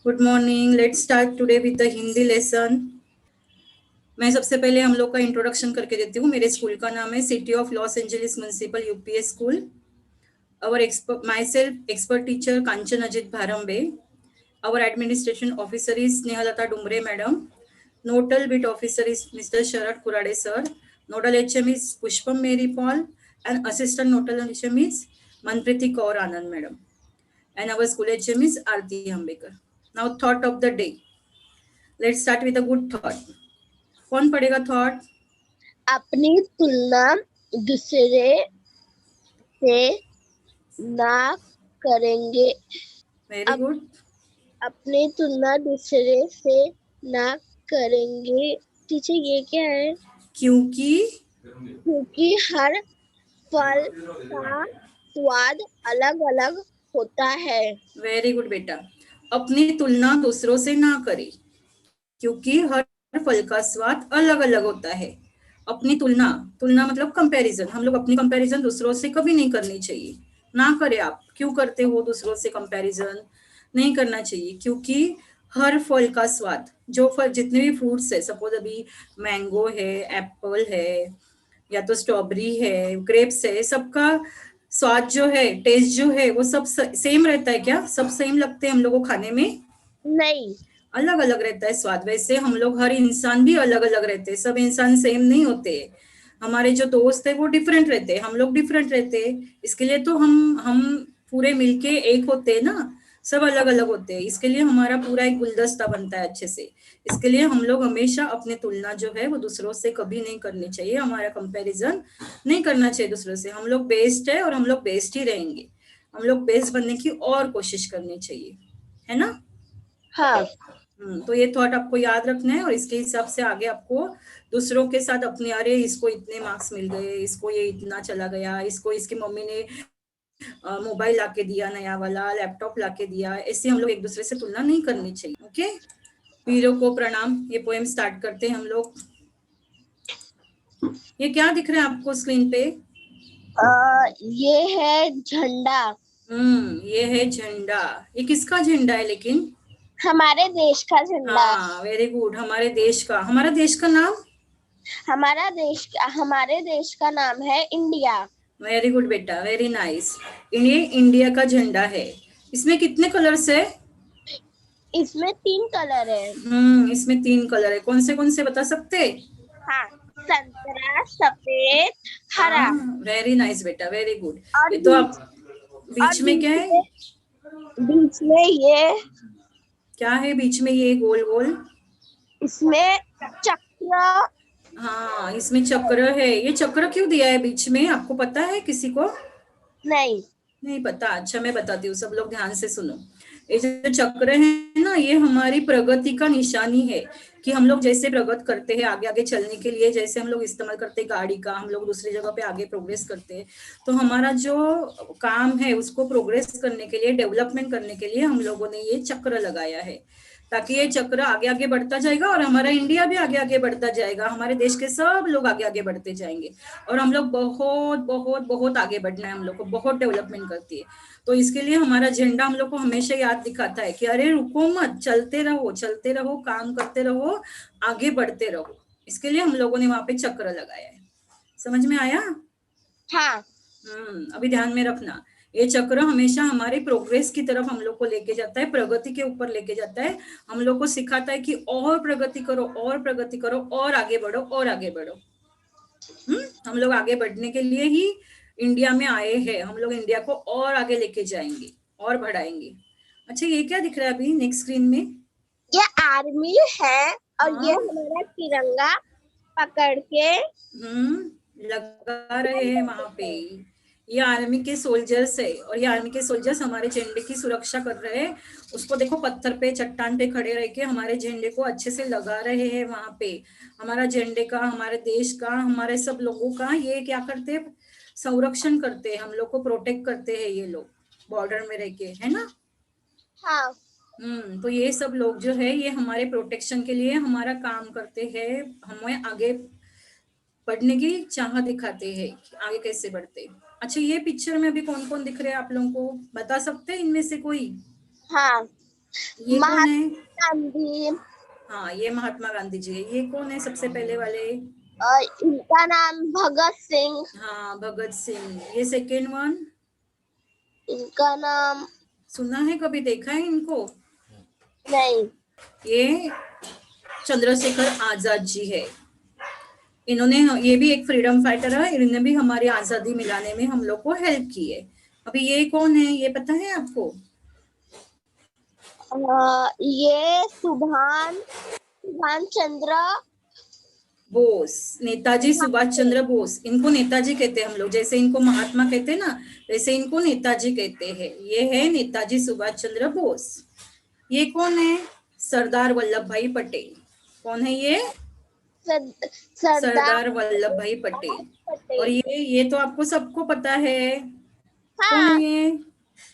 Good morning. Let's start today with the Hindi lesson. मैं सबसे पहले हम लोग का इंट्रोडक्शन करके देती हूँ। मेरे स्कूल का नाम है city of Los Angeles municipal UPS school. Our expert teacher Kanchan Ajit Bharambe. Our administration officer is Snehalata Dumbre madam. Nodal bit officer is Mr. Sharad Kurade sir. Nodal HM is Pushpam Mary Paul and assistant nodal HM is Manpriti Kaur Anand madam. And our school HM is Aarti Ambekar. Now thought of the day. Let's start with a good thought. कौन पढ़ेगा thought? अपनी तुलना दूसरे से ना करेंगे। Very good. अपनी तुलना दूसरे से ना करेंगे। टीचर ये क्या है? क्योंकि हर फल का स्वाद अलग अलग होता है। वेरी गुड बेटा। अपनी तुलना दूसरों से ना करें क्योंकि हर फल का स्वाद अलग अलग होता है। अपनी तुलना मतलब कंपैरिजन। हम लोग अपनी कंपैरिजन दूसरों से कभी नहीं करनी चाहिए। ना करें। आप क्यों करते हो दूसरों से कंपैरिजन? नहीं करना चाहिए क्योंकि हर फल का स्वाद, जो फल जितने भी फ्रूट्स है, सपोज अभी मैंगो है, एप्पल है, या तो स्ट्रॉबेरी है, ग्रेप्स है, सबका स्वाद जो है, टेस्ट जो है, वो सब सेम रहता है क्या? सब सेम लगते हैं हम लोग को खाने में? नहीं, अलग अलग रहता है स्वाद। वैसे हम लोग हर इंसान भी अलग अलग रहते हैं। सब इंसान सेम नहीं होते। हमारे जो दोस्त है वो डिफरेंट रहते हैं, हम लोग डिफरेंट रहते हैं। इसके लिए तो हम पूरे मिलके एक होते हैं ना। सब अलग अलग होते हैं। इसके लिए हमारा पूरा एक गुलदस्ता बनता है अच्छे से। इसके लिए हम लोग हमेशा अपने तुलना जो है वो दूसरों से कभी नहीं करनी चाहिए। हमारा कंपैरिजन नहीं करना चाहिए दूसरों से। हम लोग बेस्ट है और हम लोग बेस्ट ही रहेंगे। हम लोग बेस्ट बनने की और कोशिश करनी चाहिए, है ना? हाँ। तो ये थॉट आपको याद रखना है और इसके हिसाब से आगे आपको दूसरों के साथ अपने, अरे इसको इतने मार्क्स मिल गए, इसको ये इतना चला गया, इसको इसकी मम्मी ने मोबाइल लाके दिया, नया वाला लैपटॉप लाके दिया, ऐसे हम लोग एक दूसरे से तुलना नहीं करनी चाहिए। ओके, वीरों को प्रणाम। ये पोएम स्टार्ट करते हैं हम लोग। ये क्या दिख रहा है आपको स्क्रीन पे? ये है झंडा। ये है झंडा। ये किसका झंडा है लेकिन? हमारे देश का झंडा। हाँ, वेरी गुड। हमारे देश का। हमारा देश का नाम? हमारे देश का नाम है इंडिया। वेरी गुड बेटा, वेरी नाइस। ये इंडिया का झंडा है। इसमें कितने कलर्स है? इसमें 3 कलर है। इसमें 3 कलर है। कौन से बता सकते? हाँ, संतरा, सफेद, हरा। वेरी नाइस बेटा, वेरी गुड। और ये तो आप बीच में क्या है? बीच में ये क्या है बीच में? ये गोल गोल इसमें चक्र। हाँ, इसमें चक्र है। ये चक्र क्यों दिया है बीच में? आपको पता है किसी को? नहीं पता? अच्छा, मैं बताती हूँ, सब लोग ध्यान से सुनो। ये जो चक्र है ना, ये हमारी प्रगति का निशानी है कि हम लोग जैसे प्रगति करते हैं आगे आगे चलने के लिए, जैसे हम लोग इस्तेमाल करते हैं गाड़ी का, हम लोग दूसरी जगह पे आगे प्रोग्रेस करते हैं। तो हमारा जो काम है उसको प्रोग्रेस करने के लिए, डेवलपमेंट करने के लिए हम लोगों ने ये चक्र लगाया है, ताकि ये चक्र आगे आगे बढ़ता जाएगा और हमारा इंडिया भी आगे आगे बढ़ता जाएगा। हमारे देश के सब लोग आगे आगे बढ़ते जाएंगे और हम लोग बहुत बहुत बहुत आगे बढ़ना है। हम लोग को बहुत डेवलपमेंट करती है। तो इसके लिए हमारा झंडा हम लोग को हमेशा याद दिखाता है कि अरे रुको मत, चलते रहो, काम करते रहो, आगे बढ़ते रहो। इसके लिए हम लोगों ने वहां पे चक्र लगाया है। समझ में आया? हाँ। अभी ध्यान में रखना, ये चक्र हमेशा हमारे प्रोग्रेस की तरफ हम लोग को लेके जाता है, प्रगति के ऊपर लेके जाता है। हम लोग को सिखाता है कि और प्रगति करो, और प्रगति करो, और आगे बढ़ो, और आगे बढ़ो। हम लोग आगे बढ़ने के लिए ही इंडिया में आए हैं। हम लोग इंडिया को और आगे लेके जाएंगे और बढ़ाएंगे। अच्छा, ये क्या दिख रहा है अभी नेक्स्ट स्क्रीन में? ये आर्मी है और ये हमारा तिरंगा पकड़ के लगा रहे हैं वहां पे। ये आर्मी के सोल्जर्स है और ये आर्मी के सोल्जर्स हमारे झंडे की सुरक्षा कर रहे हैं। उसको देखो, पत्थर पे, चट्टान पे खड़े रह के हमारे झंडे को अच्छे से लगा रहे हैं वहां पे। हमारा झंडे का, हमारे देश का, हमारे सब लोगों का ये क्या करते हैं? संरक्षण करते हैं, हम लोग को प्रोटेक्ट करते हैं ये लोग, बॉर्डर में रह के, है ना? हाँ। तो ये सब लोग जो है ये हमारे प्रोटेक्शन के लिए हमारा काम करते हैं, हमें आगे बढ़ने की चाह दिखाते हैं कि आगे कैसे बढ़ते। अच्छा, ये पिक्चर में अभी कौन कौन दिख रहे हैं आप लोगों को? बता सकते हैं इनमें से कोई? हाँ, ये कौन है? गांधी। हाँ, ये महात्मा गांधी जी है। ये कौन है सबसे पहले वाले? इनका नाम भगत सिंह। हाँ, भगत सिंह। ये सेकेंड वन? इनका नाम सुना है, कभी देखा है इनको? नहीं। ये चंद्रशेखर आजाद जी है। इन्होंने, ये भी एक फ्रीडम फाइटर है, इन्होंने भी हमारी आजादी मिलाने में हम लोग को हेल्प की है। अभी ये कौन है, ये पता है आपको? ये सुभाष चंद्र बोस, नेताजी सुभाष चंद्र बोस। इनको नेताजी कहते हैं हम लोग, जैसे इनको महात्मा कहते हैं ना, वैसे इनको नेताजी कहते हैं। ये है नेताजी सुभाष चंद्र बोस। ये कौन है? सरदार वल्लभ भाई पटेल। कौन है ये? सरदार वल्लभ भाई पटेल। और ये तो आपको सबको पता है। हाँ, कौन है ये?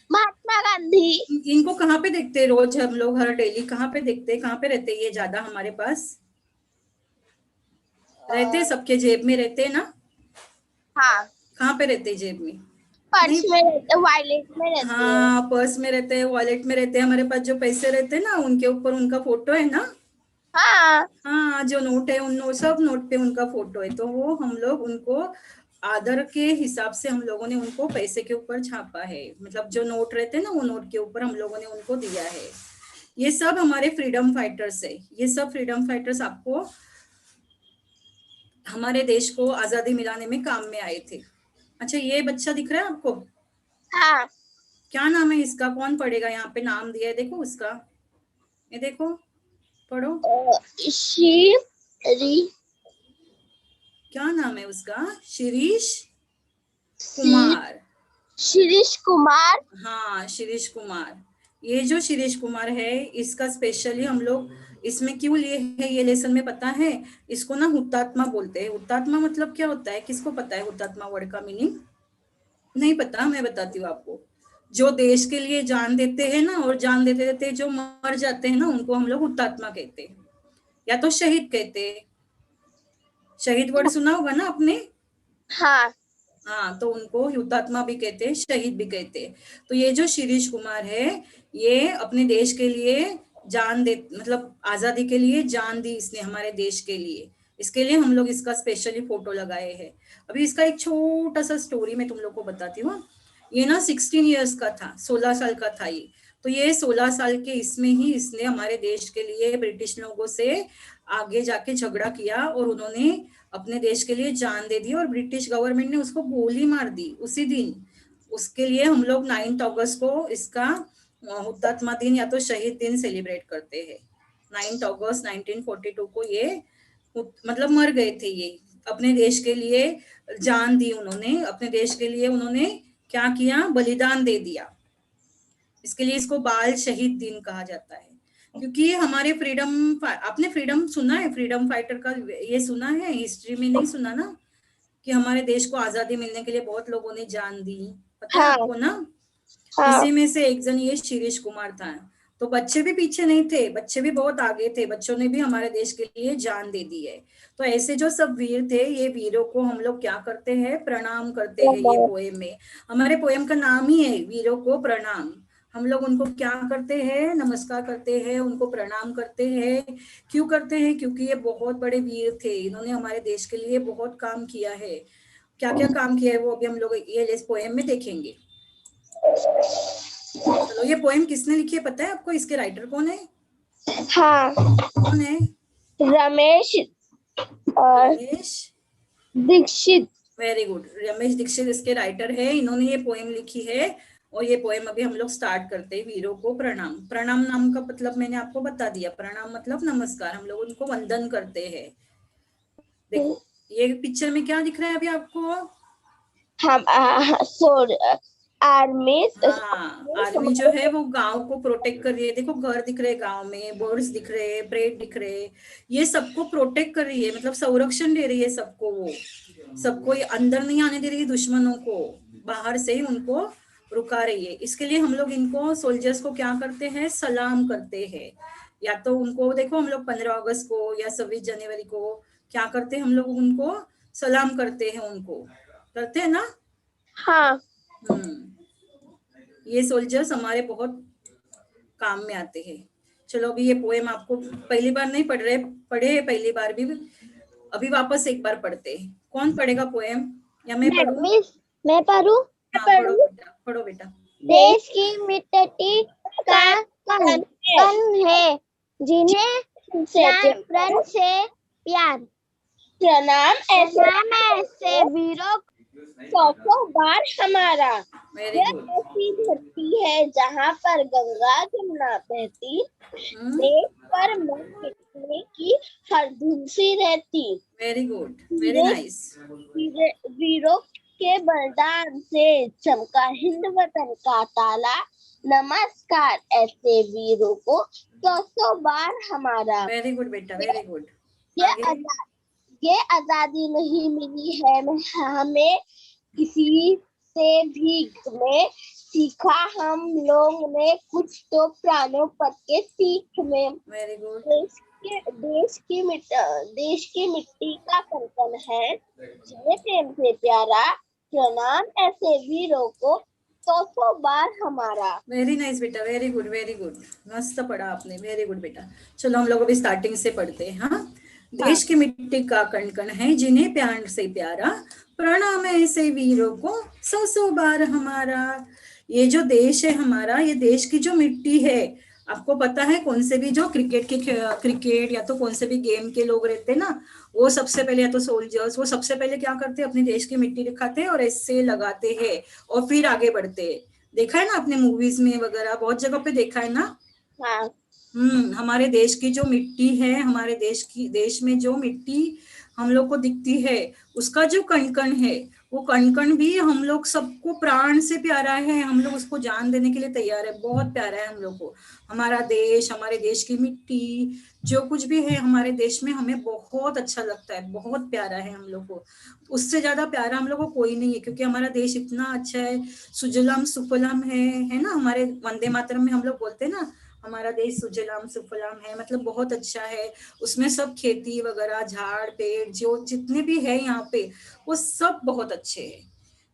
महात्मा गांधी। इनको कहाँ पे देखते हैं रोज हम लोग, हर डेली कहाँ पे देखते हैं, कहाँ पे रहते हैं ये ज्यादा हमारे पास? रहते हैं सबके जेब में रहते हैं ना? हाँ। कहाँ पे रहते हैं जेब में? पर्स में रहते, वॉलेट में रहते। हाँ, पर्स में रहते हैं, वॉलेट में रहते हैं। हमारे पास जो पैसे रहते हैं ना, उनके ऊपर उनका फोटो है ना। हाँ हाँ, जो नोट है उन सब नोट पे उनका फोटो है। तो वो हम लोग उनको आदर के हिसाब से हम लोगों ने उनको पैसे के ऊपर छापा है। मतलब जो नोट रहते हैं ना, वो नोट के ऊपर हम लोगों ने उनको दिया है। ये सब हमारे फ्रीडम फाइटर्स है। ये सब फ्रीडम फाइटर्स आपको हमारे देश को आजादी मिलाने में काम में आए थे। अच्छा, ये बच्चा दिख रहा है आपको? हाँ। क्या नाम है इसका? कौन पढ़ेगा? यहाँ पे नाम दिया है, देखो उसका। ये देखो, पढ़ो। क्या नाम है उसका? शिरीष कुमार। शिरीष कुमार। हाँ, शिरीष कुमार। ये जो शिरीष कुमार है, इसका स्पेशली हम लोग इसमें क्यों लिए है ये लेसन में पता है? इसको ना हुतात्मा बोलते हैं। हुतात्मा मतलब क्या होता है? किसको पता है हुतात्मा वर्ड का मीनिंग? नहीं पता? मैं बताती हूँ आपको। जो देश के लिए जान देते हैं ना, और जान देते देते जो मर जाते हैं ना, उनको हम लोग हुतात्मा कहते हैं, या तो शहीद कहते हैं। शहीद वर्ड सुना होगा ना आपने? हाँ। हाँ, तो उनको हुतात्मा भी कहते हैं, शहीद भी कहते हैं। तो ये जो शिरीष कुमार है, ये अपने देश के लिए जान दे, मतलब आजादी के लिए जान दी इसने हमारे देश के लिए। इसके लिए हम लोग इसका स्पेशली फोटो लगाए हैं। अभी इसका एक छोटा सा स्टोरी मैं तुम लोग को बताती हूँ। ये ना 16 ईयर्स का था, 16 साल का था ये। तो ये 16 साल के इसमें ही इसने हमारे देश के लिए ब्रिटिश लोगों से आगे जाके झगड़ा किया, और उन्होंने अपने देश के लिए जान दे दी, और ब्रिटिश गवर्नमेंट ने उसको गोली मार दी उसी दिन। उसके लिए हम लोग 9 अगस्त को इसका हुतात्मा दिन या तो शहीद दिन सेलिब्रेट करते हैं। 9 अगस्त 1942 को ये मतलब मर गए थे ये, अपने देश के लिए जान दी उन्होंने। अपने देश के लिए उन्होंने क्या किया? बलिदान दे दिया। इसके लिए इसको बाल शहीद दिन कहा जाता है। क्योंकि हमारे आपने फ्रीडम सुना है? फ्रीडम फाइटर का ये सुना है? हिस्ट्री में नहीं सुना ना, कि हमारे देश को आजादी मिलने के लिए बहुत लोगों ने जान दी। पता है आपको ना? इसी में से एक जन ये शिरीष कुमार था। तो बच्चे भी पीछे नहीं थे, बच्चे भी बहुत आगे थे। बच्चों ने भी हमारे देश के लिए जान दे दी है। तो ऐसे जो सब वीर थे, ये वीरों को हम लोग क्या करते हैं? प्रणाम करते हैं। ये पोएम में, हमारे पोएम का नाम ही है वीरों को प्रणाम। हम लोग उनको क्या करते हैं? नमस्कार करते हैं, उनको प्रणाम करते हैं। क्यों करते हैं? क्योंकि ये बहुत बड़े वीर थे, इन्होंने हमारे देश के लिए बहुत काम किया है। क्या क्या काम किया है वो अभी हम लोग ये पोएम में देखेंगे। चलो, ये पोएम किसने लिखी है पता है आपको? इसके राइटर कौन है? हाँ। कौन है? रमेश दीक्षित। वेरी गुड, रमेश दीक्षित इसके राइटर है। इन्होंने ये पोएम लिखी है। और ये पोएम अभी हम लोग स्टार्ट करते हैं। वीरों को प्रणाम। प्रणाम नाम का मतलब मैंने आपको बता दिया। प्रणाम मतलब नमस्कार, हम लोग उनको वंदन करते हैं। देखो, ये पिक्चर में क्या दिख रहा है अभी आपको? हम आर्मी। हाँ, आर्मी जो है वो गांव को प्रोटेक्ट कर रही है। देखो, घर दिख रहे हैं गांव में, बर्ड्स दिख रहे हैं, पेड़ दिख रहे हैं। ये सबको प्रोटेक्ट कर रही है, मतलब संरक्षण दे रही है सबको। वो सबको ये अंदर नहीं आने दे रही है, दुश्मनों को बाहर से ही उनको रुका रही है। इसके लिए हम लोग इनको सोल्जर्स को क्या करते हैं? सलाम करते हैं। या तो उनको देखो, हम लोग 15 अगस्त को या 26 जनवरी को क्या करते हैं? हम लोग उनको सलाम करते हैं। उनको करते हैं ना? हाँ। ये सोल्जर्स हमारे बहुत काम में आते हैं। चलो अभी ये पोएम आपको पहली बार नहीं पढ़ रहे, पढ़े हैं पहली बार भी, अभी वापस एक बार पढ़ते हैं। कौन पढ़ेगा पोएम, या मैं पढ़ूं? मैं पढ़ूं। हाँ पढ़ो बेटा, पढ़ो बेटा। देश की मिट्टी का कण है, जिन्हें प्रण से प्यार, प्रणाम ऐसे वीरों 100 बार हमारा। यह ऐसी धरती है जहाँ पर गंगा जमुना बहती, देश पर मर मिटने की हर धुन सी रहती। Very good, very nice. वीरों के बलिदान से चमका हिंद वतन का ताला, नमस्कार ऐसे वीरों को 100 बार हमारा। वेरी गुड बेटा, वेरी गुड। ये आजादी नहीं मिली है हमें किसी से भीख में, सीखा हम लोग ने कुछ तो प्राणों पद के सीख में। Very good. देश की मिट्टी का कंकण है, जिन्हें प्रेम से प्यारा, प्रणाम ऐसे वीरों को 100 बार हमारा। वेरी नाइस बेटा, वेरी गुड, वेरी गुड, मस्त पढ़ा आपने, वेरी गुड बेटा। चलो हम लोग अभी स्टार्टिंग से पढ़ते हैं। हाँ, देश की मिट्टी का कण कण है, जिन्हें प्यार से प्यारा, प्रणाम ऐसे वीरों को 100 बार हमारा। ये जो देश है हमारा, ये देश की जो मिट्टी है, आपको पता है कौन से भी जो क्रिकेट या तो कौन से भी गेम के लोग रहते हैं ना, वो सबसे पहले, या तो सोल्जर्स, वो सबसे पहले क्या करते हैं, अपने देश की मिट्टी दिखाते हैं और ऐसे लगाते हैं और फिर आगे बढ़ते हैं। देखा है ना आपने मूवीज में वगैरह, बहुत जगह पे देखा है ना। हाँ। हमारे देश की जो मिट्टी है, हमारे देश में जो मिट्टी हम लोग को दिखती है, उसका जो कण है, वो कण भी हम लोग सबको प्राण से प्यारा है, हम लोग उसको जान देने के लिए तैयार है, बहुत प्यारा है हम लोग को। हमारा देश, हमारे देश की मिट्टी, जो कुछ भी है हमारे देश में, हमें बहुत अच्छा लगता है, बहुत प्यारा है हम लोग को। उससे ज्यादा प्यारा हम लोग को कोई नहीं है, क्योंकि हमारा देश इतना अच्छा है, सुजलम सुफलम है ना। हमारे वंदे मातरम में हम लोग बोलते हैं ना, हमारा देश सुजलाम सुफलाम है, मतलब बहुत अच्छा है। उसमें सब खेती वगैरह, झाड़ पेड़ जो जितने भी है यहाँ पे, वो सब बहुत अच्छे हैं।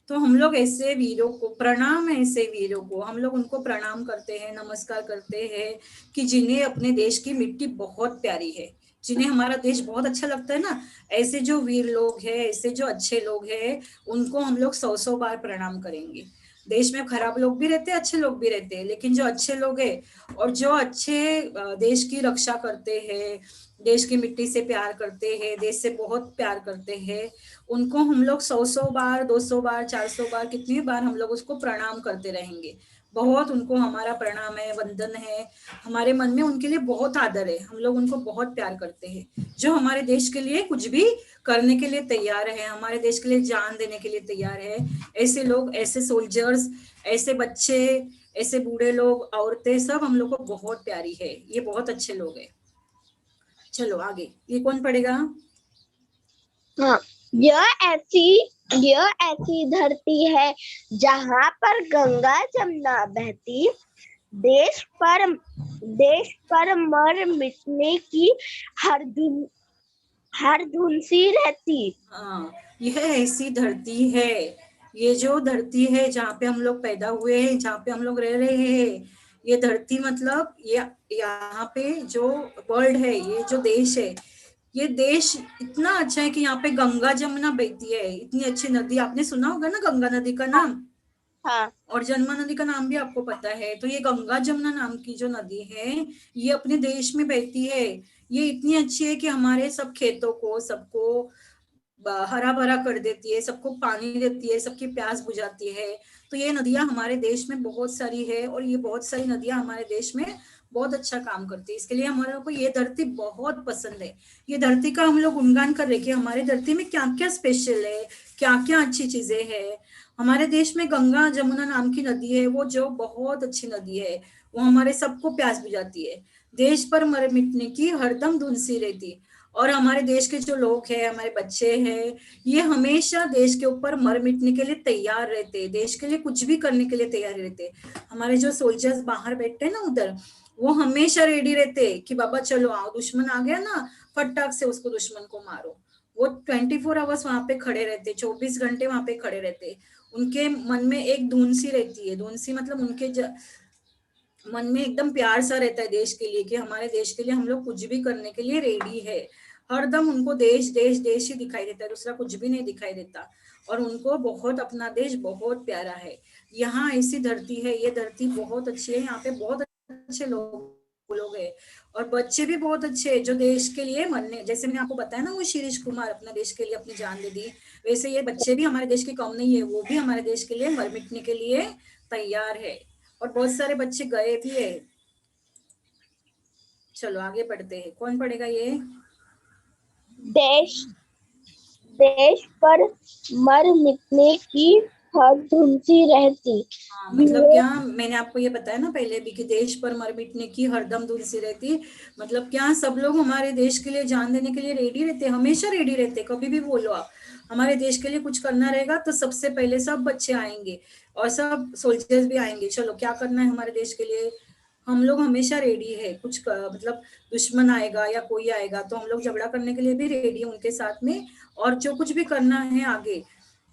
तो हम लोग ऐसे वीरों को प्रणाम, ऐसे वीरों को हम लोग उनको प्रणाम करते हैं, नमस्कार करते हैं, कि जिन्हें अपने देश की मिट्टी बहुत प्यारी है, जिन्हें हमारा देश बहुत अच्छा लगता है ना, ऐसे जो वीर लोग हैं, ऐसे जो अच्छे लोग हैं, उनको हम लोग 100 बार प्रणाम करेंगे। देश में खराब लोग भी रहते हैं, अच्छे लोग भी रहते हैं, लेकिन जो अच्छे लोग हैं और जो अच्छे देश की रक्षा करते हैं, देश की मिट्टी से प्यार करते हैं, देश से बहुत प्यार करते हैं, उनको हम लोग 100 बार, 200 बार, 400 बार, कितनी बार हम लोग उसको प्रणाम करते रहेंगे। बहुत उनको हमारा प्रणाम है, वंदन है, हमारे मन में उनके लिए बहुत आदर है, हम लोग उनको बहुत प्यार करते हैं, जो हमारे देश के लिए कुछ भी करने के लिए तैयार है, हमारे देश के लिए जान देने के लिए तैयार है। ऐसे लोग, ऐसे सोल्जर्स, ऐसे बच्चे, ऐसे बूढ़े लोग, औरतें, सब हम लोग को बहुत प्यारी है, ये बहुत अच्छे लोग हैं। चलो आगे, ये कौन पढ़ेगा? हाँ, यह ऐसी धरती है जहाँ पर गंगा जमुना बहती, देश पर मर मिटने की हर धुन सी रहती। हाँ, यह ऐसी धरती है, ये जो धरती है जहाँ पे हम लोग पैदा हुए हैं, जहाँ पे हम लोग रह रहे हैं, ये धरती मतलब ये यहाँ पे जो वर्ल्ड है, ये जो देश है, ये देश इतना अच्छा है कि यहाँ पे गंगा जमुना बहती है, इतनी अच्छी नदी। आपने सुना होगा ना गंगा नदी का नाम? हाँ। और जमुना नदी का नाम भी आपको पता है। तो ये गंगा जमुना नाम की जो नदी है, ये अपने देश में बहती है। ये इतनी अच्छी है कि हमारे सब खेतों को, सबको हरा भरा कर देती है, सबको पानी देती है, सबकी प्यास बुझाती है। तो ये नदियां हमारे देश में बहुत सारी है, और ये बहुत सारी नदियां हमारे देश में बहुत अच्छा काम करती है। इसके लिए हमारे को ये धरती बहुत पसंद है। ये धरती का हम लोग गुणगान कर रहे कि हमारी धरती में क्या क्या स्पेशल है, क्या क्या अच्छी चीजें हैं। हमारे देश में गंगा जमुना नाम की नदी है, वो जो बहुत अच्छी नदी है, वो हमारे सबको प्यास बुझाती है, देश पर मर मिटने की हरदम धुन सी रहती। और हमारे देश के जो लोग हैं, हमारे बच्चे हैं, ये हमेशा देश के ऊपर मर मिटने के लिए तैयार रहते, देश के लिए कुछ भी करने के लिए तैयार रहते। हमारे जो सोल्जर्स बाहर बैठते हैं ना उधर, वो हमेशा रेडी रहते कि बाबा चलो आओ, दुश्मन आ गया ना, फटाक से उसको, दुश्मन को मारो। वो 24 आवर्स वहां पे खड़े रहते, 24 घंटे वहां पे खड़े रहते। उनके मन में एक धुन सी रहती है, धुन सी मतलब उनके मन में एकदम प्यार सा रहता है देश के लिए कि हमारे देश के लिए हम लोग कुछ भी करने के लिए रेडी है। हरदम उनको देश देश देश ही दिखाई देता है, दूसरा कुछ भी नहीं दिखाई देता। और उनको बहुत अपना देश बहुत प्यारा है। यहाँ ऐसी धरती है, ये धरती बहुत अच्छी है, यहाँ पे बहुत अच्छे लोग है और बच्चे भी बहुत अच्छे हैं जो देश के लिए मरने, जैसे मैंने आपको बताया ना वो शीरीष कुमार अपना देश के लिए अपनी जान दे दी, वैसे ये बच्चे भी हमारे देश के कम नहीं है, वो भी हमारे देश के लिए मर मिटने के लिए तैयार है। और बहुत सारे बच्चे गए भी है। चलो आगे पढ़ते हैं, कौन पढ़ेगा ये? देश देश पर मर मिटने की हर धुन सी रहती। हाँ, मतलब क्या मैंने आपको ये बताया ना पहले भी कि देश पर मर मिटने की हरदम धुन सी रहती। मतलब क्या सब लोग हमारे देश के लिए जान देने के लिए रेडी रहते, हमेशा रेडी रहते। कभी भी बोलो आप हमारे देश के लिए कुछ करना रहेगा तो सबसे पहले सब बच्चे आएंगे और सब सोल्जर्स भी आएंगे। चलो क्या करना है हमारे देश के लिए, हम लोग हमेशा रेडी है। मतलब दुश्मन आएगा या कोई आएगा तो हम लोग झगड़ा करने के लिए भी रेडी है उनके साथ में। और जो कुछ भी करना है आगे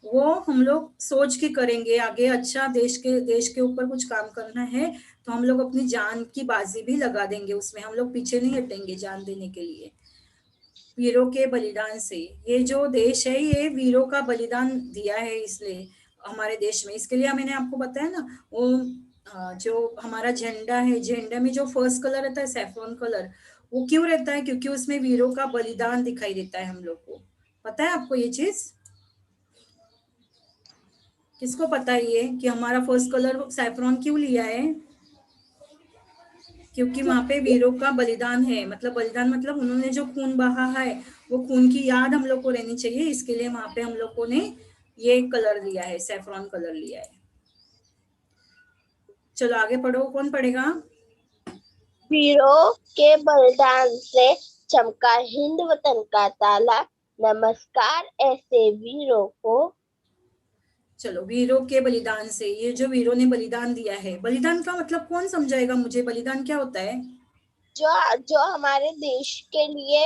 वो हम लोग सोच के करेंगे। आगे अच्छा देश के ऊपर कुछ काम करना है तो हम लोग अपनी जान की बाजी भी लगा देंगे, उसमें हम लोग पीछे नहीं हटेंगे जान देने के लिए। वीरों के बलिदान से ये जो देश है ये वीरों का बलिदान दिया है इसलिए हमारे देश में। इसके लिए मैंने आपको बताया ना वो जो हमारा झंडा है, झंडा में जो फर्स्ट कलर रहता है सैफरॉन कलर, वो क्यों रहता है? क्योंकि उसमें वीरों का बलिदान दिखाई देता है हम लोग को। पता है आपको ये चीज? किसको पता है ये कि हमारा फर्स्ट कलर सैफरॉन क्यों लिया है? क्योंकि वहां पे वीरों का बलिदान है। मतलब बलिदान मतलब उन्होंने जो खून बहा है वो खून की याद हम लोग को रहनी चाहिए, इसके लिए वहां पे हम लोगों ने ये कलर लिया है, सैफरॉन कलर लिया है। चलो आगे पढ़ो, कौन पढ़ेगा? वीरों के बलिदान से चमका हिंद वतन का ताला, नमस्कार ऐसे वीरों को। चलो वीरों के बलिदान से, ये जो वीरों ने बलिदान दिया है, बलिदान का मतलब कौन समझाएगा मुझे? बलिदान क्या होता है? जो हमारे देश के लिए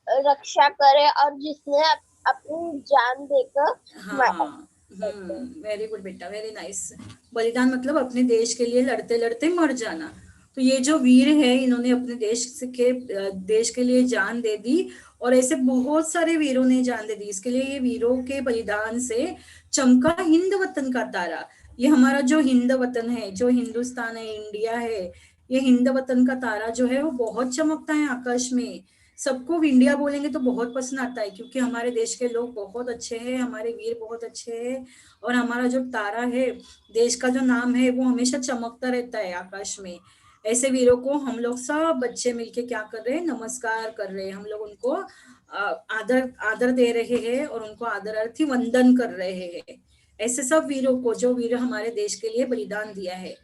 रक्षा करे और जिसने अपनी जान देकर। हाँ, वेरी गुड बेटा, वेरी नाइस। बलिदान मतलब अपने देश के लिए लड़ते लड़ते मर जाना। तो ये जो वीर है इन्होंने अपने देश के लिए जान दे दी और ऐसे बहुत सारे वीरों ने जान दे दी। इसके लिए ये वीरों के बलिदान से चमका हिंद वतन का तारा। ये हमारा जो हिंद वतन है, जो हिंदुस्तान है, इंडिया है, ये हिंद वतन का तारा जो है वो बहुत चमकता है आकाश में। सबको इंडिया बोलेंगे तो बहुत पसंद आता है क्योंकि हमारे देश के लोग बहुत अच्छे हैं, हमारे वीर बहुत अच्छे हैं। और हमारा जो तारा है, देश का जो नाम है, वो हमेशा चमकता रहता है आकाश में। ऐसे वीरों को हम लोग सब बच्चे मिलके क्या कर रहे हैं? नमस्कार कर रहे हैं। हम लोग उनको आदर आदर दे रहे हैं और उनको आदरार्थी वंदन कर रहे हैं। ऐसे सब वीरों को, जो वीर हमारे देश के लिए बलिदान दिया है,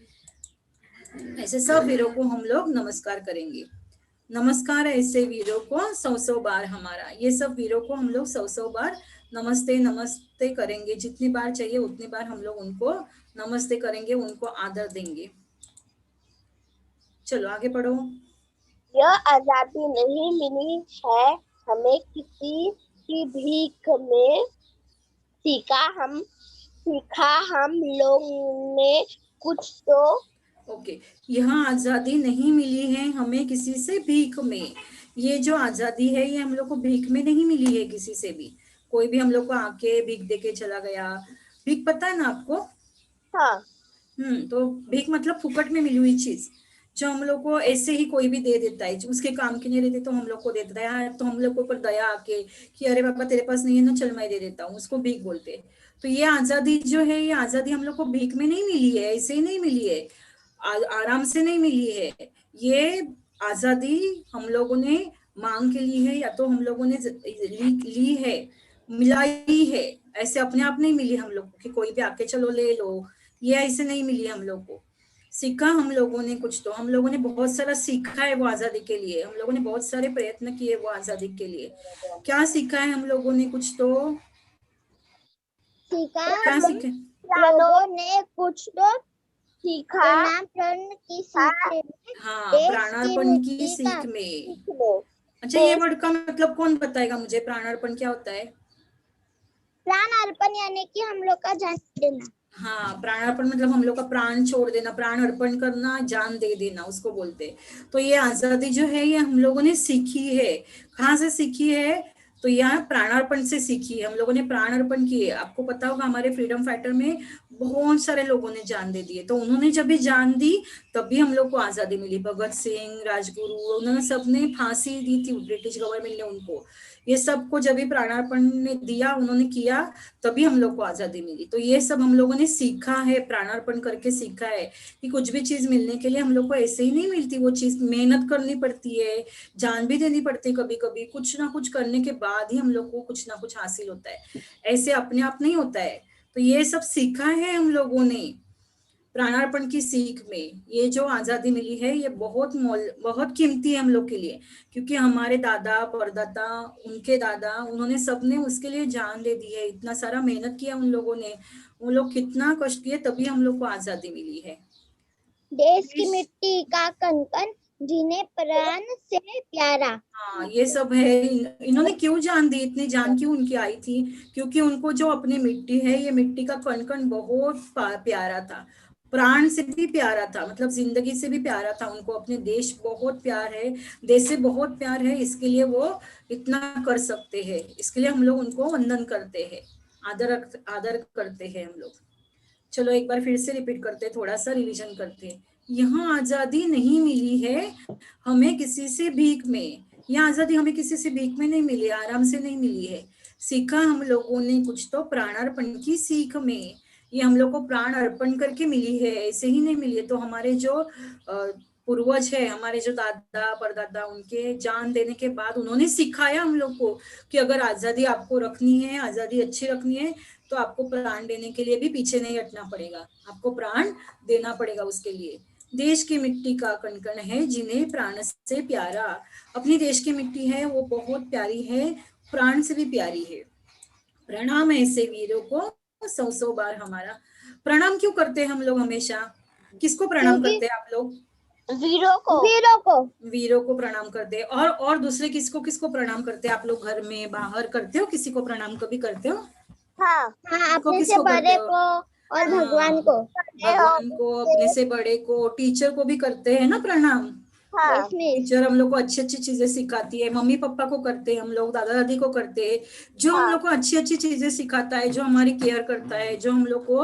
ऐसे सब वीरों को हम लोग नमस्कार करेंगे। नमस्कार ऐसे वीरों को 100 बार हमारा, ये सब वीरों को हम लोग 100 बार नमस्ते नमस्ते करेंगे। जितनी बार चाहिए उतनी बार हम लोग उनको नमस्ते करेंगे, उनको आदर देंगे। चलो आगे पढ़ो। यह आजादी नहीं मिली है हमें किसी की भीख में, सीखा हम लोग ने कुछ तो। ओके, यह आजादी नहीं मिली है हमें किसी से भीख में। ये जो आजादी है ये हम लोग को भीख में नहीं मिली है किसी से भी। कोई भी हम लोग को आके भीख देके चला गया। भीख पता है ना आपको? हाँ। तो भीख मतलब फुकट में मिली हुई चीज, जो हम लोग को ऐसे ही कोई भी दे देता है, जो उसके काम की नहीं रहती तो हम लोग को दे देता है। तो हम लोग को ऊपर दया आके कि अरे बाबा तेरे पास नहीं है ना, चल मैं दे देता हूँ, उसको भीख बोलते हैं। तो ये आजादी जो है, ये आजादी हम लोग को भीख में नहीं मिली है, ऐसे ही नहीं मिली है, आराम से नहीं मिली है। ये आजादी हम लोगों ने मांग के ली है, या तो हम लोगों ने ली है, मिलाई है। ऐसे अपने आप नहीं मिली हम लोग को कि कोई भी आके चलो ले लो, ये ऐसे नहीं मिली हम लोग को। सीखा हम लोगों ने कुछ तो, हम लोगों ने बहुत सारा सीखा है वो आजादी के लिए, हम लोगों ने बहुत सारे प्रयत्न किए वो आजादी के लिए। क्या सीखा है हम लोगों ने? कुछ तो क्या सीखे? लोगों ने कुछ तो सीखा, प्राणार्पण की सीख में। हाँ, प्राणार्पण की सीख में। अच्छा, ये वर्ड का मतलब कौन बताएगा मुझे? प्राणार्पण क्या होता है? प्राणार्पण यानी कि हम लोग का जान देना। हाँ, प्राणार्पण मतलब हम लोग का प्राण छोड़ देना, प्राण अर्पण करना, जान दे देना उसको बोलते। तो ये आजादी जो है ये हम लोगों ने सीखी है। कहाँ से सीखी है? तो यहाँ प्राणार्पण से सीखी है। हम लोगों ने प्राण अर्पण किए। आपको पता होगा हमारे फ्रीडम फाइटर में बहुत सारे लोगों ने जान दे दिए, तो उन्होंने जब भी जान दी तभी हम लोग को आजादी मिली। भगत सिंह, राजगुरु, उन्होंने सबने फांसी दी थी ब्रिटिश गवर्नमेंट ने उनको। ये सबको जब भी प्राणार्पण ने दिया, उन्होंने किया, तभी हम लोग को आजादी मिली। तो ये सब हम लोगों ने सीखा है, प्राणार्पण करके सीखा है कि कुछ भी चीज मिलने के लिए हम लोग को ऐसे ही नहीं मिलती। वो चीज मेहनत करनी पड़ती है, जान भी देनी पड़ती है, कभी कभी कुछ ना कुछ करने के बाद ही हम लोग को कुछ ना कुछ हासिल होता है, ऐसे अपने आप नहीं होता है। तो ये सब सीखा है हम लोगों ने प्राणार्पण की सीख में। ये जो आजादी मिली है ये बहुत कीमती है हम लोग के लिए, क्योंकि हमारे दादा परदादा, उनके दादा, उन्होंने सबने उसके लिए जान दे दी है। इतना सारा मेहनत किया उन लोगों ने, उन लोग कितना कष्ट किए, तभी हम लोग को आजादी मिली है। देश की मिट्टी का कण-कण जिन्हें प्राण से प्यारा। हाँ, ये सब है। इन्होंने क्यों जान दी, इतनी जान क्यों उनकी आई थी? क्योंकि उनको जो अपनी मिट्टी है, ये मिट्टी का कण कण बहुत प्यारा था, प्राण से भी प्यारा था, मतलब जिंदगी से भी प्यारा था उनको। अपने देश बहुत प्यार है, देश से बहुत प्यार है, इसके लिए वो इतना कर सकते हैं। इसके लिए हम लोग उनको वंदन करते हैं, आदर करते हैं हम लोग। चलो एक बार फिर से रिपीट करते हैं, थोड़ा सा रिवीजन करते हैं। यहाँ आजादी नहीं मिली है हमें किसी से भीख में। यह आजादी हमें किसी से भीख में नहीं मिली, आराम से नहीं मिली है। सीखा हम लोगों ने कुछ तो प्राणार्पण की सीख में। ये हम लोग को प्राण अर्पण करके मिली है, ऐसे ही नहीं मिली है। तो हमारे जो पूर्वज है, हमारे जो दादा परदादा, उनके जान देने के बाद उन्होंने सिखाया हम लोग को कि अगर आजादी आपको रखनी है, आजादी अच्छी रखनी है, तो आपको प्राण देने के लिए भी पीछे नहीं हटना पड़ेगा, आपको प्राण देना पड़ेगा उसके लिए। देश की मिट्टी का कण-कण है जिन्हें प्राण से प्यारा। अपनी देश की मिट्टी है वो बहुत प्यारी है, प्राण से भी प्यारी है। प्रणाम ऐसे वीरों को 100 बार हमारा। प्रणाम क्यों करते हैं हम लोग हमेशा? किसको प्रणाम करते हैं आप लोग? वीरों को। वीरों को प्रणाम करते हैं। और दूसरे किसको किसको प्रणाम करते हैं आप लोग? घर में बाहर करते हो किसी को प्रणाम? कभी करते हो? हाँ, अपने से बड़े को और भगवान को। भगवान को, अपने से बड़े को, टीचर को भी करते हैं ना प्रणाम। हाँ, टीचर हम लोग को अच्छी अच्छी चीजें सिखाती है, मम्मी पापा को करते हैं हम लोग, दादा दादी को करते हैं, जो हम लोग को अच्छी अच्छी चीजें सिखाता है, जो हमारी केयर करता है, जो हम लोग को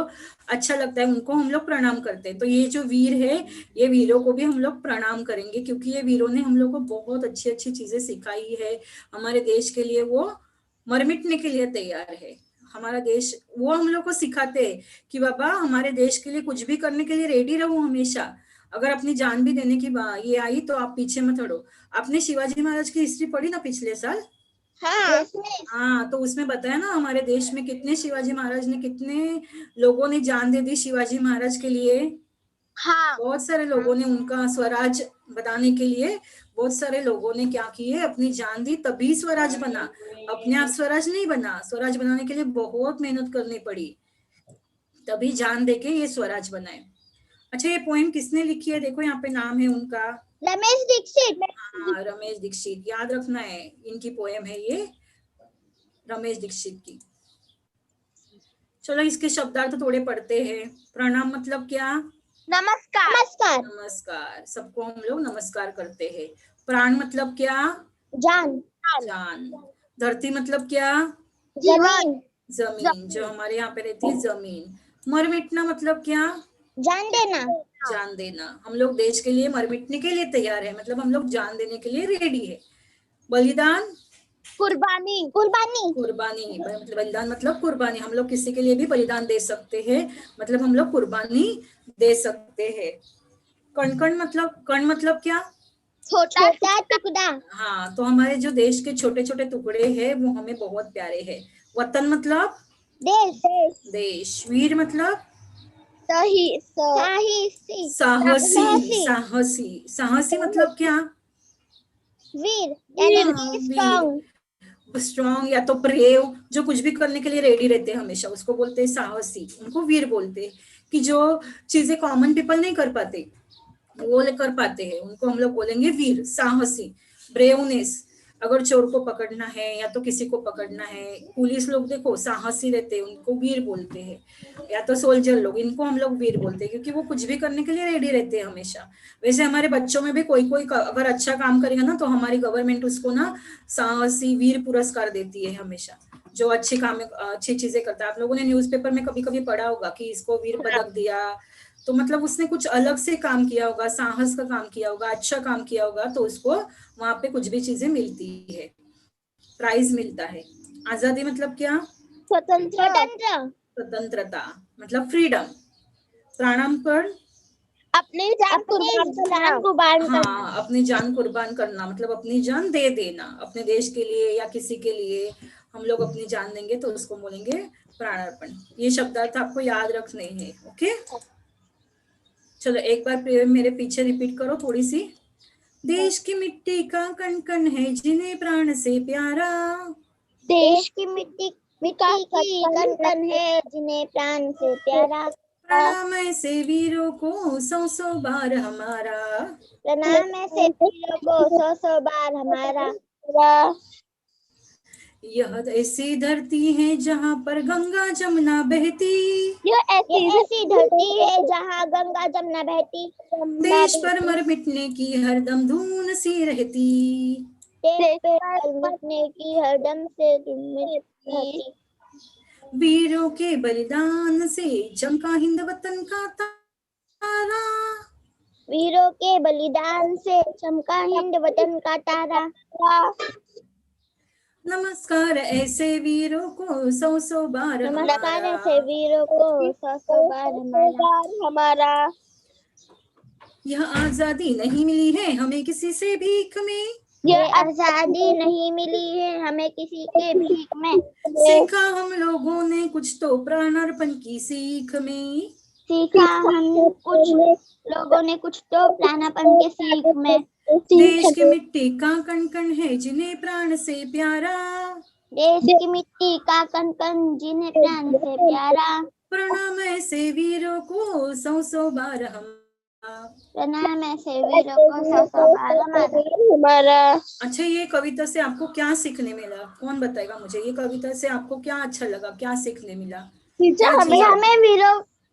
अच्छा लगता है, उनको हम लोग प्रणाम करते हैं। तो ये जो वीर है, ये वीरों को भी हम लोग प्रणाम करेंगे, क्योंकि ये वीरों ने हम लोग को बहुत अच्छी अच्छी चीजें सिखाई है। हमारे देश के लिए वो मर मिटने के लिए तैयार है। हमारा देश, वो हम लोग को सिखाते हैं कि बाबा हमारे देश के लिए कुछ भी करने के लिए रेडी रहो हमेशा। अगर अपनी जान भी देने की ये आई तो आप पीछे मत हटो। आपने शिवाजी महाराज की हिस्ट्री पढ़ी ना पिछले साल? हाँ, तो उसमें बताया ना हमारे देश में कितने शिवाजी महाराज ने, कितने लोगों ने जान दे दी शिवाजी महाराज के लिए। हाँ, बहुत सारे लोगों ने उनका स्वराज बनाने के लिए, बहुत सारे लोगों ने क्या किए, अपनी जान दी, तभी स्वराज बना। अपने आप स्वराज नहीं बना, स्वराज बनाने के लिए बहुत मेहनत करनी पड़ी, तभी जान देके ये स्वराज बनाए। अच्छा, ये पोएम किसने लिखी है? देखो यहाँ पे नाम है उनका, रमेश दीक्षित। हाँ, रमेश दीक्षित, याद रखना है, इनकी पोएम है ये, रमेश दीक्षित की। चलो इसके शब्दार्थ थोड़े पढ़ते हैं। प्रणाम मतलब क्या? नमस्कार। नमस्कार। नमस्कार, सबको हम लोग नमस्कार करते हैं। प्राण मतलब क्या? जान। जान। धरती मतलब क्या? जमीन। जमीन, जो हमारे यहाँ पे रहती है जमीन। मर मिटना मतलब क्या? जान देना। जान देना। हम लोग देश के लिए मर मिटने के लिए तैयार है, मतलब हम लोग जान देने के लिए रेडी है। बलिदान, कुर्बानी। मतलब बलिदान मतलब कुर्बानी। हम लोग किसी के लिए भी बलिदान दे सकते हैं, मतलब हम लोग कुर्बानी दे सकते हैं। कण कण मतलब, कण मतलब क्या? छोटा टुकड़ा। हाँ, तो हमारे जो देश के छोटे छोटे टुकड़े हैं वो हमें बहुत प्यारे हैं। वतन मतलब देश। वीर मतलब साहसी मतलब क्या? वीर, स्ट्रॉन्ग या तो ब्रेव, जो कुछ भी करने के लिए रेडी रहते हैं हमेशा, उसको बोलते हैं साहसी, उनको वीर बोलते हैं। कि जो चीजें कॉमन पीपल नहीं कर पाते वो कर पाते हैं, उनको हम लोग बोलेंगे वीर, साहसी, ब्रेवनेस। अगर चोर को पकड़ना है या तो किसी को पकड़ना है, पुलिस लोग देखो साहसी रहते हैं, उनको वीर बोलते हैं, या तो सोल्जर लोग, इनको हम लोग वीर बोलते हैं, क्योंकि वो कुछ भी करने के लिए रेडी रहते हैं हमेशा। वैसे हमारे बच्चों में भी कोई कोई अगर अच्छा काम करेगा ना, तो हमारी गवर्नमेंट उसको ना साहसी वीर पुरस्कार देती है हमेशा, जो अच्छी काम अच्छी चीजें करता है। आप लोगों ने न्यूज़पेपर में कभी कभी पढ़ा होगा कि इसको वीर पदक दिया, तो मतलब उसने कुछ अलग से काम किया होगा, साहस का काम किया होगा, अच्छा काम किया होगा, तो उसको वहां पे कुछ भी चीजें मिलती है, प्राइज मिलता है। आजादी मतलब क्या? स्वतंत्रता मतलब फ्रीडम। प्राणार्पण अपनी जान कुर्बान करना। हाँ, अपनी जान कुर्बान करना मतलब अपनी जान दे देना अपने देश के लिए या किसी के लिए, हम लोग अपनी जान देंगे तो उसको बोलेंगे प्राणार्पण। ये शब्दार्थ आपको याद रखने हैं। ओके, चलो एक बार मेरे पीछे रिपीट करो थोड़ी सी। देश की मिट्टी का कण कण है जिन्हें प्राण से प्यारा, देश की मिट्टी का कण कण है जिन्हें प्राण से प्यारा, प्रणाम ऐसे वीरों को सौ सौ बार हमारा, प्रणाम ऐसे वीरों को सौ सौ बार हमारा। यह ऐसी धरती है जहाँ पर गंगा जमुना बहती, यह ऐसी धरती है जहाँ गंगा जमुना बहती, देश पर मर मिटने की हरदम धून सी रहती, देश पर मिटने की हरदम से रहती, वीरों के बलिदान से चमका हिंद वतन का तारा, वीरों के बलिदान से चमका हिंद वतन का तारा। नमस्कार ऐसे वीरों को सौ सौ बार नमस्कार ऐसे वीरों को सौ सौ बार हमारा। यह आजादी नहीं मिली है हमें किसी से भीख में, यह आजादी नहीं मिली है हमें किसी के भीख में, सीखा हम लोगों ने कुछ तो प्राणार्पण की सीख में, सीखा हम कुछ लोगों ने कुछ तो प्राणार्पण के सीख में। देश की मिट्टी का कण कण है जिन्हें प्राण से प्यारा, देश की मिट्टी का कण कण जिन्हें प्राण से प्यारा, प्रणाम ऐसे वीरों को सौ सौ बार हम, प्रणाम ऐसे वीरों को सौ सौ बार हमारा। अच्छा, ये कविता से आपको क्या सीखने मिला? कौन बताएगा मुझे, ये कविता से आपको क्या अच्छा लगा, क्या सीखने मिला? हमें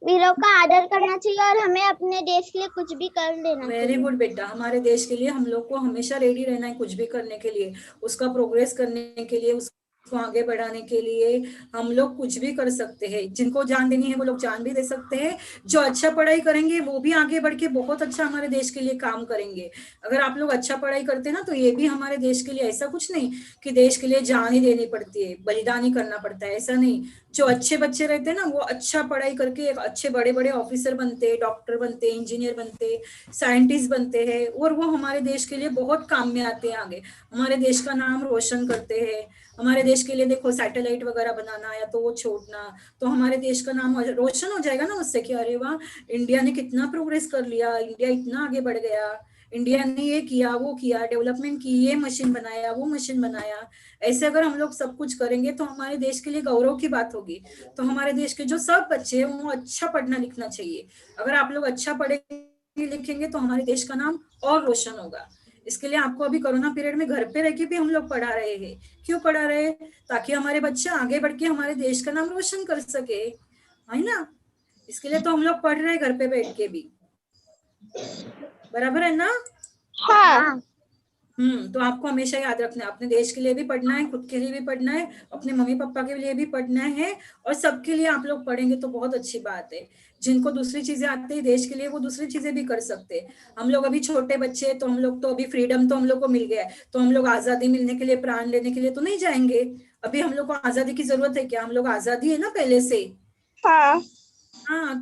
वीरों का आदर करना चाहिए और हमें अपने देश के लिए कुछ भी कर लेना चाहिए। वेरी गुड बेटा, हमारे देश के लिए हम लोग को हमेशा रेडी रहना है, कुछ भी करने के लिए, उसका प्रोग्रेस करने के लिए, उसको आगे बढ़ाने के लिए हम लोग कुछ भी कर सकते हैं। जिनको जान देनी है वो लोग जान भी दे सकते हैं, जो अच्छा पढ़ाई करेंगे वो भी आगे बढ़ के बहुत अच्छा हमारे देश के लिए काम करेंगे। अगर आप लोग अच्छा पढ़ाई करते हैं ना, तो ये भी हमारे देश के लिए, ऐसा कुछ नहीं कि देश के लिए जान ही देनी पड़ती है, बलिदान ही करना पड़ता है, ऐसा नहीं। जो अच्छे बच्चे रहते हैं ना, वो अच्छा पढ़ाई करके एक अच्छे बड़े बड़े ऑफिसर बनते, डॉक्टर बनते, इंजीनियर बनते, साइंटिस्ट बनते हैं, और वो हमारे देश के लिए बहुत काम में आते हैं, आगे हमारे देश का नाम रोशन करते हैं। हमारे देश के लिए देखो सैटेलाइट वगैरह बनाना या तो वो छोड़ना, तो हमारे देश का नाम रोशन हो जाएगा ना उससे, कि अरे वाह, इंडिया ने कितना प्रोग्रेस कर लिया, इंडिया इतना आगे बढ़ गया, इंडिया ने ये किया वो किया, डेवलपमेंट की, ये मशीन बनाया वो मशीन बनाया। ऐसे अगर हम लोग सब कुछ करेंगे तो हमारे देश के लिए गौरव की बात होगी। तो हमारे देश के जो सब बच्चे हैं वो अच्छा पढ़ना लिखना चाहिए। अगर आप लोग अच्छा पढ़ेंगे लिखेंगे तो हमारे देश का नाम और रोशन होगा। इसके लिए आपको अभी कोरोना पीरियड में घर पे रह के भी हम लोग पढ़ा रहे हैं। क्यों पढ़ा रहे हैं? ताकि हमारे बच्चे आगे बढ़ के हमारे देश का नाम रोशन कर सके, है ना। इसके लिए तो हम लोग पढ़ रहे हैं घर पे बैठ के भी, बराबर है ना। हाँ। तो आपको हमेशा याद रखना है, अपने देश के लिए भी पढ़ना है, खुद के लिए भी पढ़ना है, अपने मम्मी पापा के लिए भी पढ़ना है, और सबके लिए आप लोग पढ़ेंगे तो बहुत अच्छी बात है। जिनको दूसरी चीजें आती है देश के लिए, वो दूसरी चीजें भी कर सकते हैं। हम लोग अभी छोटे बच्चे हैं, तो हम लोग तो अभी फ्रीडम तो हम लोग को मिल गया है, तो हम लोग आजादी मिलने के लिए प्राण लेने के लिए तो नहीं जाएंगे। अभी हम लोग को आजादी की जरूरत है क्या? हम लोग आजादी है ना पहले से। हाँ,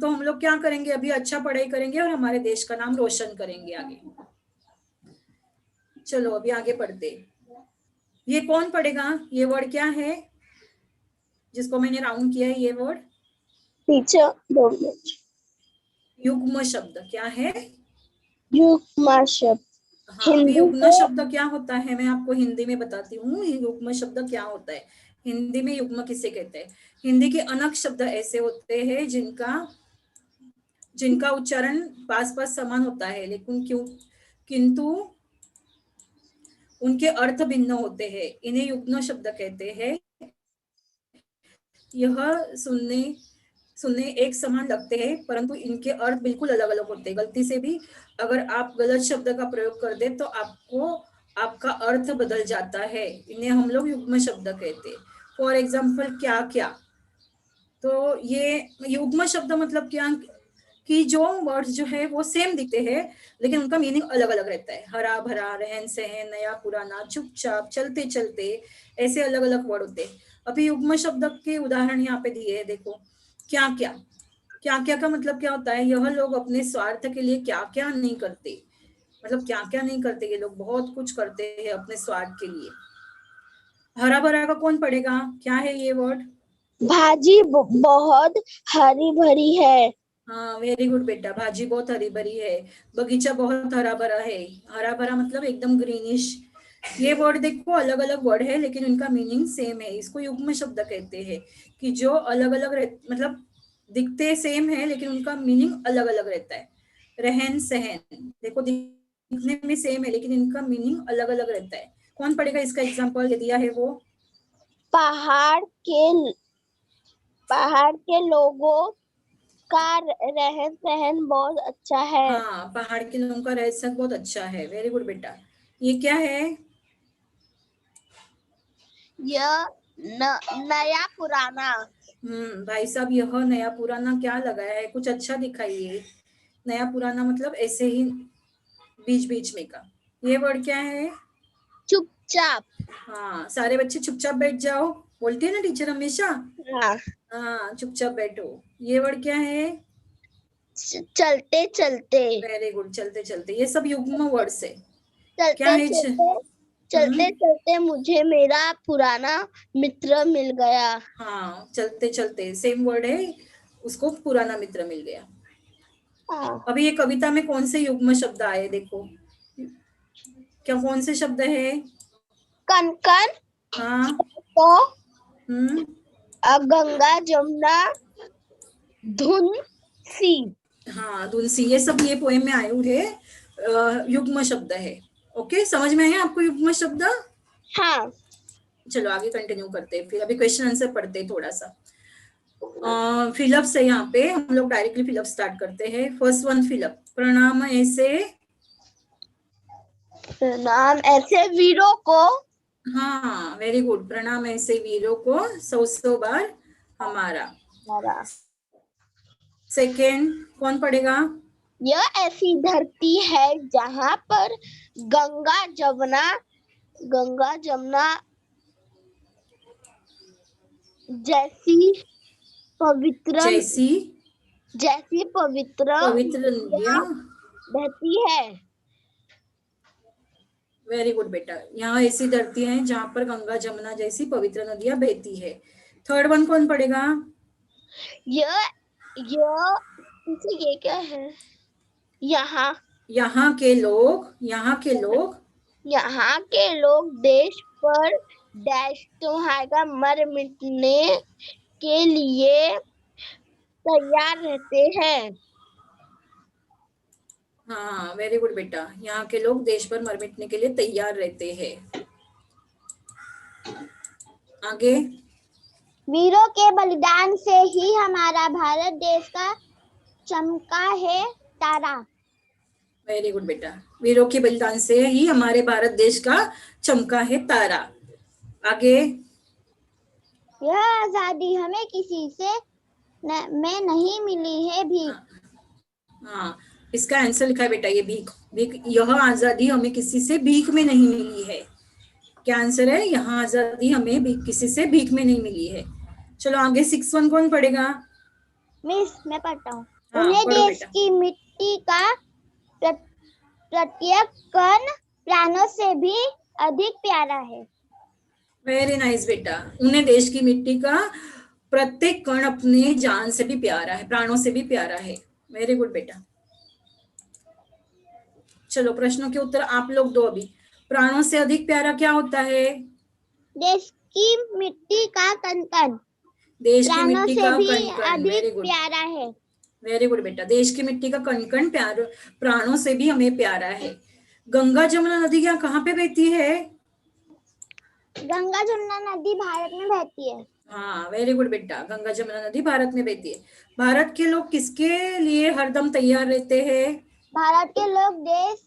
तो हम लोग क्या करेंगे, अभी अच्छा पढ़ाई करेंगे और हमारे देश का नाम रोशन करेंगे आगे। चलो अभी आगे पढ़ते। ये कौन पढ़ेगा? ये वर्ड क्या है जिसको मैंने राउंड किया है? ये वर्ड टीचर, युग्म शब्द क्या है? युग्म शब्द। हाँ, अभी युग्म शब्द क्या होता है मैं आपको हिंदी में बताती हूँ। युग्म शब्द क्या होता है हिंदी में, युग्म किसे कहते हैं? हिंदी के अनेक शब्द ऐसे होते हैं जिनका उच्चारण पास पास समान होता है, लेकिन किंतु उनके अर्थ भिन्न होते हैं, इन्हें युग्म शब्द कहते हैं। यह सुनने एक समान लगते हैं, परंतु इनके अर्थ बिल्कुल अलग अलग होते हैं। गलती से भी अगर आप गलत शब्द का प्रयोग कर दे तो आपका अर्थ बदल जाता है। इन्हें हम लोग युग्म शब्द कहते हैं। फॉर एग्जाम्पल क्या क्या, तो ये युग्म शब्द मतलब क्या कि जो वर्ड्स जो है वो सेम दिखते हैं लेकिन उनका मीनिंग अलग अलग रहता है। हरा भरा, रहन सहन, नया पुराना, चुपचाप, चलते चलते, ऐसे अलग अलग वर्ड होते हैं। अभी युग्म शब्द के उदाहरण यहाँ पे दिए है, देखो। क्या क्या, क्या क्या का मतलब क्या होता है? यह लोग अपने स्वार्थ के लिए क्या क्या नहीं करते, मतलब क्या क्या नहीं करते, ये लोग बहुत कुछ करते हैं अपने स्वार्थ के लिए। हरा भरा का कौन पढ़ेगा? क्या है ये वर्ड? भाजी बहुत हरी भरी है। हाँ, वेरी गुड बेटा, भाजी बहुत हरी भरी है। बगीचा बहुत हरा भरा है। हरा भरा मतलब एकदम ग्रीनिश। ये वर्ड देखो अलग अलग वर्ड है लेकिन उनका मीनिंग सेम है। इसको युग्म शब्द कहते हैं कि जो अलग अलग मतलब दिखते सेम है लेकिन उनका मीनिंग अलग अलग रहता है। रहन सहन देखो दिखने में सेम है लेकिन इनका मीनिंग अलग अलग रहता है। कौन पढ़ेगा इसका एग्जाम्पल? दिया है वो पहाड़ के लोगों का रहन सहन बहुत अच्छा है। हाँ, पहाड़ के लोगों का रहन सहन बहुत अच्छा है। वेरी गुड बेटा। ये क्या है? यह नया पुराना। भाई साहब, यह नया पुराना क्या लगाया है? कुछ अच्छा दिखाइए। नया पुराना मतलब ऐसे ही बीच बीच में का। ये वर्ड क्या है? चुपचाप। हाँ, सारे बच्चे चुपचाप बैठ जाओ, बोलती है ना टीचर हमेशा। हाँ। हाँ, चुपचाप बैठो। ये वर्ड क्या है? चलते चलते। वेरी गुड, चलते चलते। ये सब युग्म वर्ड्स है। क्या चलते है? चलते चलते मुझे मेरा पुराना मित्र मिल गया। हाँ, चलते चलते सेम वर्ड है, उसको पुराना मित्र मिल गया। हाँ। अभी ये कविता में कौन से युग्म शब्द आए देखो, क्या कौन से शब्द है? कनकन। हाँ। तो हम्म गंगा जमुना धुन सी। हाँ, तुलसी, ये सब ये पोएम में आए हुए युग्म शब्द है। ओके, समझ में आए आपको युग्म शब्द? हाँ। चलो आगे कंटिन्यू करते हैं, फिर अभी क्वेश्चन आंसर पढ़ते हैं थोड़ा सा। फिलअप्स है यहाँ पे, हम लोग डायरेक्टली फिलअप स्टार्ट करते हैं। फर्स्ट वन फिलअप, प्रणाम ऐसे। प्रणाम ऐसे वीरों को। हाँ, वेरी गुड, प्रणाम ऐसे वीरों को, 100 बार हमारा। सेकेंड कौन पढ़ेगा? यह ऐसी धरती है जहाँ पर गंगा जमुना जैसी पवित्र नदियाँ बहती है। वेरी गुड बेटा, यहाँ ऐसी धरती है जहाँ पर गंगा जमुना जैसी पवित्र नदियां बहती है। थर्ड वन कौन पढ़ेगा? ये क्या है? यहाँ के लोग देश पर डैश तुम्हारा मर मिटने के लिए तैयार रहते हैं। हाँ, वेरी गुड बेटा, यहाँ के लोग देश पर मर मिटने के लिए तैयार रहते हैं। आगे, वीरों के बलिदान से ही हमारा भारत देश का चमका है तारा। वेरी गुड बेटा, वीरों के बलिदान से ही हमारे भारत देश का चमका है तारा। आगे, यह आजादी हमें किसी से में नहीं मिली है भीख। हाँ, इसका आंसर लिखा है बेटा, ये भीख। यह आजादी हमें किसी से भीख में नहीं मिली है। क्या आंसर है? यहाँ आजादी हमें किसी से भीख में नहीं मिली है। चलो आगे, 6 वन कौन पढ़ेगा? मिस, मैं पढ़ता हूँ। हाँ, उन्हें पढ़ो देश बेटा। की मिट्टी का प्रत्येक कण प्राणों से भी अधिक प्यारा है। वेरी नाइस बेटा, उन्हें देश की मिट्टी का प्रत्येक कण अपने जान से भी प्यारा है, प्राणों से भी प्यारा है। वेरी गुड बेटा। चलो प्रश्नों के उत्तर आप लोग दो अभी। प्राणों से अधिक प्यारा क्या होता है? देश की मिट्टी का कण-कण देश की मिट्टी का कण-कण वेरी गुड, प्यारा है। वेरी गुड बेटा, देश की मिट्टी का कण कण प्राणों से भी हमें प्यारा है। गंगा जमुना नदी यहाँ कहाँ पे बहती है? गंगा जमुना नदी भारत में बहती है। हाँ, वेरी गुड बेटा, गंगा जमुना नदी भारत में बहती है। भारत के लोग किसके लिए हरदम तैयार रहते हैं? भारत के लोग देश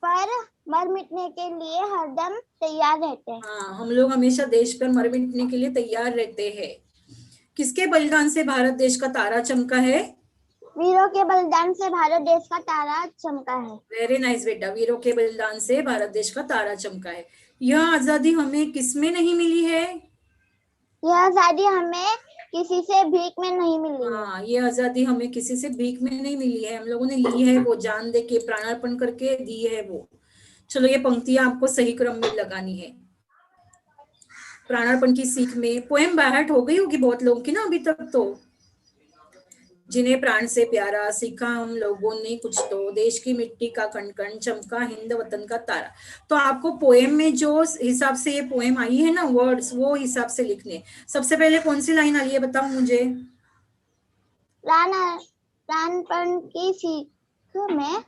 पर मर मिटने के लिए हरदम तैयार रहते हैं। हाँ, हम लोग हमेशा देश पर मर मिटने के लिए तैयार रहते हैं। किसके बलिदान से भारत देश का तारा चमका है? वीरों के बलिदान से भारत देश का तारा चमका है। वेरी नाइस बेटा, वीरों के बलिदान से भारत देश का तारा चमका है। यह आजादी हमें किसमें नहीं मिली है? यह आजादी हमें किसी से भीख में नहीं मिली है। हाँ, ये आजादी हमें किसी से भीख में नहीं मिली है, हम लोगों ने ली है, वो जान दे के प्राणार्पण करके दी है वो। चलो, ये पंक्तियां आपको सही क्रम में लगानी है। प्राणार्पण की सीख में पोएम बाहर हो गई होगी बहुत लोगों की ना अभी तक तो। जिन्हें प्राण से प्यारा, सीखा हम लोगों ने कुछ तो, देश की मिट्टी का कण कण, चमका हिंद वतन का तारा। तो आपको पोएम में जो हिसाब से ये पोएम आई है ना वर्ड्स, वो हिसाब से लिखने। सबसे पहले कौन सी लाइन आई है बताओ मुझे? प्राणपण की सीख में।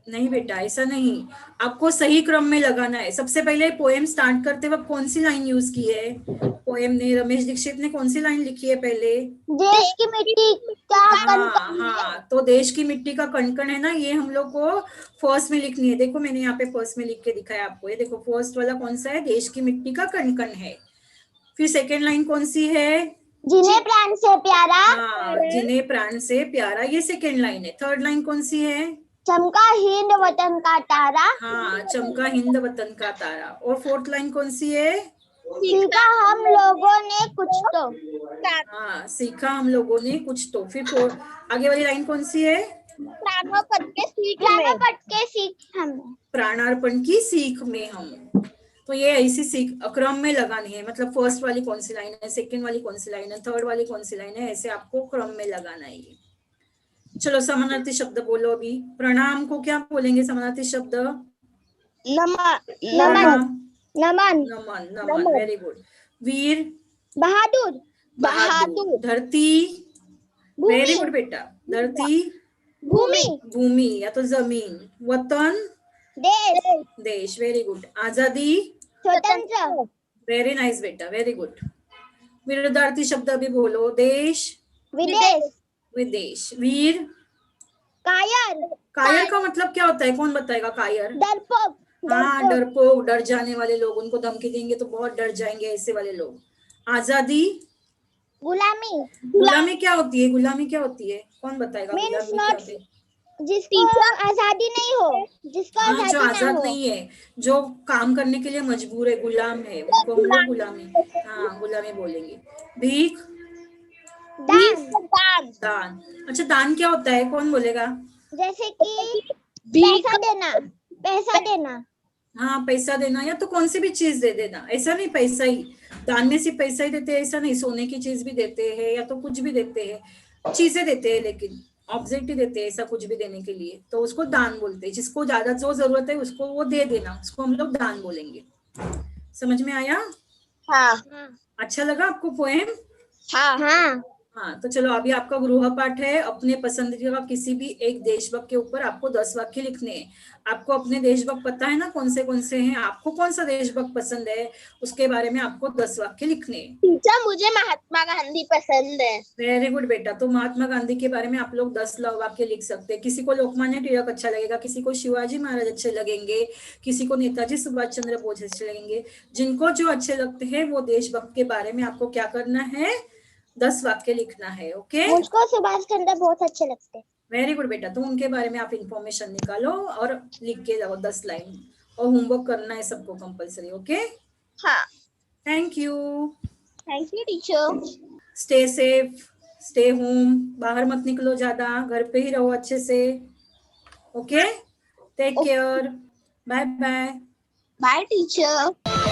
नहीं बेटा, ऐसा नहीं, आपको सही क्रम में लगाना है। सबसे पहले पोएम स्टार्ट करते वक्त कौन सी लाइन यूज की है पोएम ने? रमेश दीक्षित ने कौन सी लाइन लिखी है पहले? देश की मिट्टी का कण-कण। हाँ, तो देश की मिट्टी का कण-कण है ना, ये हम लोग को फर्स्ट में लिखनी है। देखो मैंने यहाँ पे फर्स्ट में लिख के दिखाया आपको, ये देखो फर्स्ट वाला कौन सा है? देश की मिट्टी का कण-कण है। फिर सेकेंड लाइन कौन सी है? जिन्हें प्राण से प्यारा। हाँ, जिन्हें प्राण से प्यारा, ये सेकेंड लाइन है। थर्ड लाइन कौन सी है? चमका हिंद वतन का तारा। हाँ, चमका हिंद वतन का तारा। और फोर्थ लाइन कौन सी है? सीखा हम लोगों ने कुछ तो। हाँ, सीखा हम लोगों ने कुछ तो। फिर आगे वाली लाइन कौन सी है? प्राणार्पण की सीख में हम। तो ये ऐसी सीख क्रम में लगानी है, मतलब फर्स्ट वाली कौन सी लाइन है, सेकंड वाली कौन सी लाइन है, थर्ड वाली कौन सी लाइन है, ऐसे आपको क्रम में लगाना है ये। चलो, समानार्थी शब्द बोलो अभी। प्रणाम को क्या बोलेंगे समानार्थी शब्द? नमन। नमन, नमन, वेरी गुड। वीर, बहादुर। धरती, वेरी गुड बेटा, धरती, भूमि या तो जमीन। वतन, देश, वेरी गुड। आजादी, स्वतंत्र। वेरी नाइस बेटा, वेरी गुड। विरुद्धार्थी शब्द अभी बोलो। देश, विदेश। वीर, कायर का मतलब क्या होता है, कौन बताएगा? कायर, डरपोक। हाँ, डरपोक, डर जाने वाले लोग, उनको धमकी देंगे तो बहुत डर जाएंगे, ऐसे वाले लोग। आजादी, गुलामी क्या होती है? गुलामी क्या होती है, कौन बताएगा? गुलामी क्या होती है? जिसको आजादी नहीं हो, जिसको हाँ, जो आजाद नहीं है, जो काम करने के लिए मजबूर है, गुलाम है, उनको हम लोग गुलामी, हाँ, गुलामी बोलेंगे। भीख, दान। अच्छा, दान क्या होता है, कौन बोलेगा? जैसे कि पैसा देना। हाँ, पैसा देना, या तो कौन सी भी चीज दे देना। ऐसा नहीं पैसा ही, दान में सिर्फ पैसा ही देते हैं ऐसा नहीं, सोने की चीज भी देते हैं, या तो कुछ भी देते हैं, चीजें देते हैं, लेकिन ऑब्जेक्ट ही देते हैं ऐसा कुछ भी देने के लिए, तो उसको दान बोलते हैं। जिसको ज्यादा जो जरूरत है उसको वो दे देना, उसको हम लोग दान बोलेंगे। समझ में आया? हाँ। अच्छा लगा आपको पोएम? हाँ। हाँ, तो चलो, अभी आपका गृह पाठ है। अपने पसंदीदा किसी भी एक देशभक्त के ऊपर आपको 10 वाक्य लिखने हैं। आपको अपने देशभक्त पता है ना कौन से हैं? आपको कौन सा देशभक्त पसंद है, उसके बारे में आपको 10 वाक्य लिखने हैं। टीचर, मुझे महात्मा गांधी पसंद है। वेरी गुड बेटा, तो महात्मा गांधी के बारे में आप लोग 10 वाक्य लिख सकते हैं। किसी को लोकमान्य तिलक अच्छा लगेगा, किसी को शिवाजी महाराज अच्छे लगेंगे, किसी को नेताजी सुभाष चंद्र बोस अच्छे लगेंगे। जिनको जो अच्छे लगते हैं वो देशभक्त के बारे में आपको क्या करना है? 10 वाक्य लिखना है। ओके, मुझको सुभाष चंद्र बहुत अच्छे लगते हैं। वेरी गुड बेटा, तो उनके बारे में आप इंफॉर्मेशन निकालो और लिख के जाओ 10 लाइन, और होमवर्क करना है सबको कंपलसरी। ओके, हाँ। Thank you teacher. Stay safe, stay home, बाहर मत निकलो ज्यादा, घर पे ही रहो अच्छे से। Okay, take care, bye bye. Bye teacher.